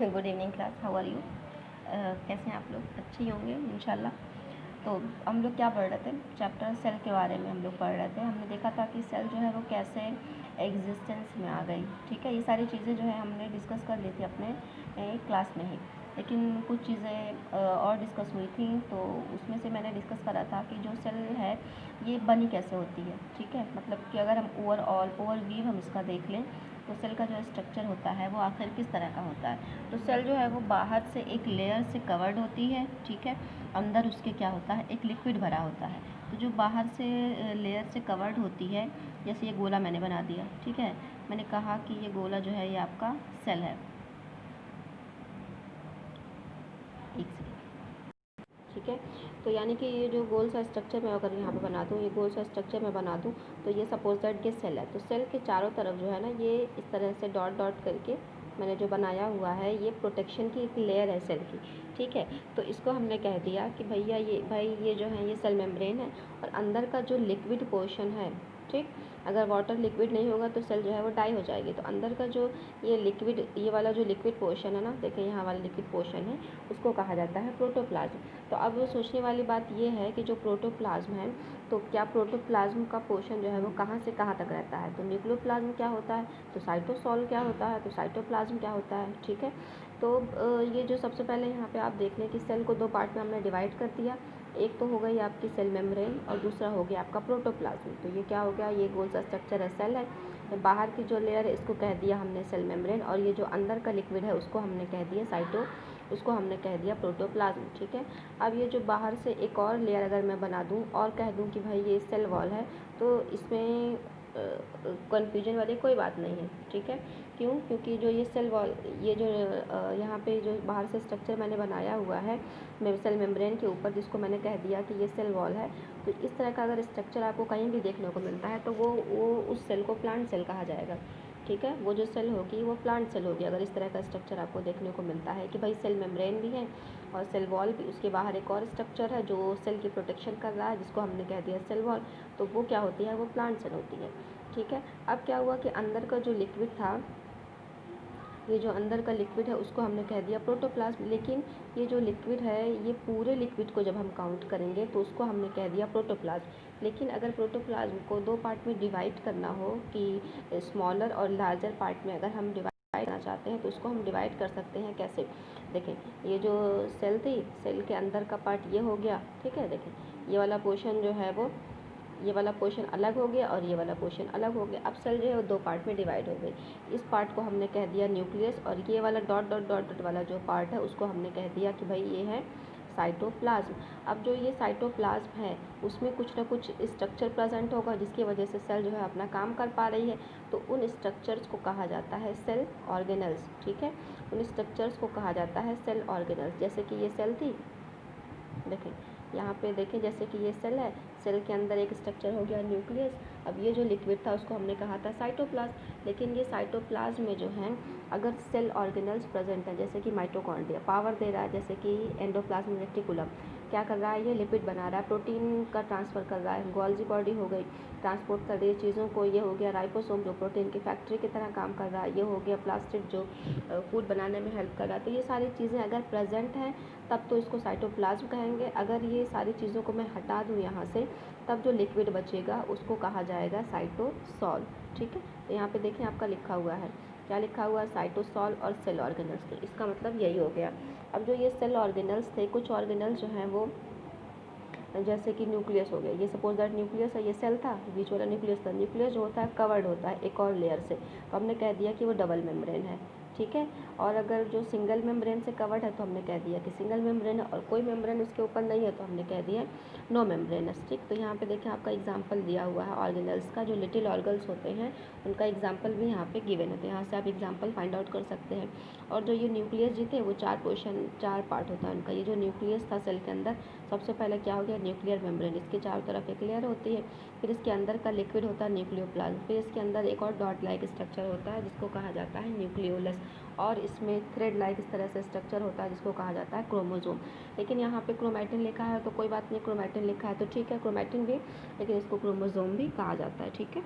Good evening class, how are you. कैसे हैं आप लोग? अच्छे ही होंगे इंशाल्लाह। तो हम लोग क्या पढ़ रहे थे? चैप्टर सेल के बारे में हम लोग पढ़ रहे थे। हमने देखा था कि सेल जो है वो कैसे एग्जिस्टेंस में आ गई। ठीक है, ये सारी चीज़ें जो है हमने डिस्कस कर ली थी अपने क्लास में ही, लेकिन कुछ चीज़ें और डिस्कस हुई थी। तो उसमें से मैंने डिस्कस करा था कि जो सेल है ये बनी कैसे होती है। ठीक है, मतलब कि अगर हम ओवरव्यू हम इसका देख लें तो सेल का जो स्ट्रक्चर होता है वो आखिर किस तरह का होता है। तो सेल जो है वो बाहर से एक लेयर से कवर्ड होती है। ठीक है, अंदर उसके क्या होता है, एक लिक्विड भरा होता है। तो जो बाहर से लेयर से कवर्ड होती है, जैसे ये गोला मैंने बना दिया। ठीक है, मैंने कहा कि ये गोला जो है ये आपका सेल है। एक सेकेंड। ठीक है, तो यानी कि ये जो गोल सा स्ट्रक्चर मैं अगर यहाँ पे बना दूँ, ये गोल सा स्ट्रक्चर मैं बना दूँ, तो ये सपोज दैट ये सेल है। तो सेल के चारों तरफ जो है ना, ये इस तरह से डॉट डॉट करके मैंने जो बनाया हुआ है, ये प्रोटेक्शन की एक लेयर है सेल की। ठीक है, तो इसको हमने कह दिया कि भैया ये जो है ये सेल मेम्ब्रेन है, और अंदर का जो लिक्विड पोर्शन है, ठीक, अगर वाटर लिक्विड नहीं होगा तो सेल जो है वो डाई हो जाएगी। तो अंदर का जो ये लिक्विड, ये वाला जो लिक्विड पोर्शन है ना, देखें यहाँ वाला लिक्विड पोर्शन है, उसको कहा जाता है प्रोटोप्लाज्म। तो अब सोचने वाली बात ये है कि जो प्रोटोप्लाज्म है, तो क्या प्रोटोप्लाज्म का पोर्शन जो है वो कहाँ से कहाँ तक रहता है। तो न्यूक्लियोप्लाज्म क्या होता है, तो साइटोसॉल क्या होता है, तो साइटोप्लाज्म क्या होता है। ठीक है, तो ये जो सबसे पहले यहाँ पे आप देख लें कि सेल को दो पार्ट में हमने डिवाइड कर दिया। एक तो हो गई आपकी सेल मेम्ब्रेन और दूसरा हो गया आपका प्रोटोप्लाज्म। तो ये क्या हो गया, ये गोल सा स्ट्रक्चर है सेल है, बाहर की जो लेयर है इसको कह दिया हमने सेल मेम्ब्रेन, और ये जो अंदर का लिक्विड है उसको हमने कह दिया उसको हमने कह दिया प्रोटोप्लाज्म। ठीक है, अब ये जो बाहर से एक और लेयर अगर मैं बना दूं और कह दूं कि भाई ये सेल वॉल है, तो इसमें कन्फ्यूजन वाली कोई बात नहीं है। ठीक है, क्यों? क्योंकि जो ये सेल वॉल, ये जो यहाँ पे जो बाहर से स्ट्रक्चर मैंने बनाया हुआ है सेल मेम्ब्रेन के ऊपर, जिसको मैंने कह दिया कि ये सेल वॉल है, तो इस तरह का अगर स्ट्रक्चर आपको कहीं भी देखने को मिलता है तो वो उस सेल को प्लांट सेल कहा जाएगा। ठीक है, वो जो सेल होगी वो प्लांट सेल होगी अगर इस तरह का स्ट्रक्चर आपको देखने को मिलता है कि भाई सेल मेम्ब्रेन भी है और सेल वॉल भी, उसके बाहर एक और स्ट्रक्चर है जो सेल की प्रोटेक्शन कर रहा है, जिसको हमने कह दिया सेल वॉल। तो वो क्या होती है, वो प्लांट सेल होती है। ठीक है, अब क्या हुआ कि अंदर का जो लिक्विड था, ये जो अंदर का लिक्विड है उसको हमने कह दिया प्रोटोप्लाज्म। लेकिन ये जो लिक्विड है, ये पूरे लिक्विड को जब हम काउंट करेंगे तो उसको हमने कह दिया प्रोटोप्लाज्म। लेकिन अगर प्रोटोप्लाज्म को दो पार्ट में डिवाइड करना हो, कि स्मॉलर और लार्जर पार्ट में अगर हम डिवाइड करना चाहते हैं, तो उसको हम डिवाइड कर सकते हैं कैसे। देखें, ये जो सेल थी, सेल के अंदर का पार्ट ये हो गया। ठीक है, देखें ये वाला पोर्शन जो है वो, ये वाला पोर्शन अलग हो गया और ये वाला पोर्शन अलग हो गया। अब सेल जो है वो दो पार्ट में डिवाइड हो गई। इस पार्ट को हमने कह दिया न्यूक्लियस, और ये वाला डॉट डॉट डॉट डॉट वाला जो पार्ट है उसको हमने कह दिया कि भाई ये है साइटोप्लाज्म। अब जो ये साइटोप्लाज्म है उसमें कुछ ना कुछ स्ट्रक्चर प्रेजेंट होगा जिसकी वजह से सेल जो है अपना काम कर पा रही है। तो उन स्ट्रक्चर्स को कहा जाता है सेल ऑर्गेनल्स। ठीक है, उन स्ट्रक्चर्स को कहा जाता है सेल ऑर्गेनल्स। जैसे कि ये सेल थी, देखें यहाँ पे, देखें जैसे कि ये सेल है, सेल के अंदर एक स्ट्रक्चर हो गया न्यूक्लियस। अब ये जो लिक्विड था उसको हमने कहा था साइटोप्लाज्म। लेकिन ये साइटोप्लाज्म में जो है अगर सेल ऑर्गेनल्स प्रेजेंट है, जैसे कि माइटोकॉन्ड्रिया पावर दे रहा है, जैसे कि एंडोप्लाज्म रेटिकुलम क्या कर रहा है, ये लिपिड बना रहा है, प्रोटीन का ट्रांसफ़र कर रहा है, गोल्जी बॉडी हो गई ट्रांसपोर्ट कर रही है चीज़ों को, ये हो गया राइबोसोम जो प्रोटीन की फैक्ट्री की तरह काम कर रहा है, ये हो गया प्लास्टिड जो फूड बनाने में हेल्प कर रहा है। तो ये सारी चीज़ें अगर प्रेजेंट हैं तब तो इसको साइटोप्लाज्म कहेंगे। अगर ये सारी चीज़ों को मैं हटा दूँ यहाँ से, तब जो लिक्विड बचेगा उसको कहा जाएगा साइटोसॉल। ठीक है, तो यहाँ पे देखें आपका लिखा हुआ है, क्या लिखा हुआ है, साइटोसॉल और सेल ऑर्गेनल्स। तो इसका मतलब यही हो गया। अब जो ये सेल ऑर्गेनल्स थे, कुछ ऑर्गेनल्स जो हैं वो जैसे कि न्यूक्लियस हो गया, ये सपोज दैट न्यूक्लियस है, ये सेल था, बीच वाला न्यूक्लियस था। न्यूक्लियस जो होता है कवर्ड होता है एक और लेयर से, तो हमने कह दिया कि वो डबल मेम्ब्रेन है। ठीक है, और अगर जो सिंगल मेम्ब्रेन से कवर्ड है तो हमने कह दिया कि सिंगल मेम्ब्रेन है, और कोई मेम्ब्रेन उसके ऊपर नहीं है तो हमने कह दिया नो मेम्ब्रेनस। ठीक, तो यहाँ पे देखें आपका एग्जांपल दिया हुआ है ऑर्गेनल्स का, जो लिटिल ऑर्गन्स होते हैं उनका एग्जांपल भी यहाँ पे गिवन है, तो यहाँ से आप एग्जांपल फाइंड आउट कर सकते हैं। और जो ये न्यूक्लियस जी थे वो चार पार्ट होता है उनका। ये जो न्यूक्लियस था सेल के अंदर, सबसे पहले क्या हो गया, न्यूक्लियर मेम्ब्रेन, इसके चारों तरफ एक लेयर होती है, फिर इसके अंदर का लिक्विड होता है न्यूक्लियोप्लाज्म, फिर इसके अंदर एक और डॉट लाइक स्ट्रक्चर होता है जिसको कहा जाता है न्यूक्लियोलस, और इसमें थ्रेड लाइक इस तरह से स्ट्रक्चर होता है जिसको कहा जाता है क्रोमोसोम। लेकिन यहाँ पे क्रोमैटिन लिखा है तो कोई बात नहीं, क्रोमैटिन लिखा है तो ठीक है, क्रोमैटिन भी, लेकिन इसको क्रोमोसोम भी कहा जाता है। ठीक है।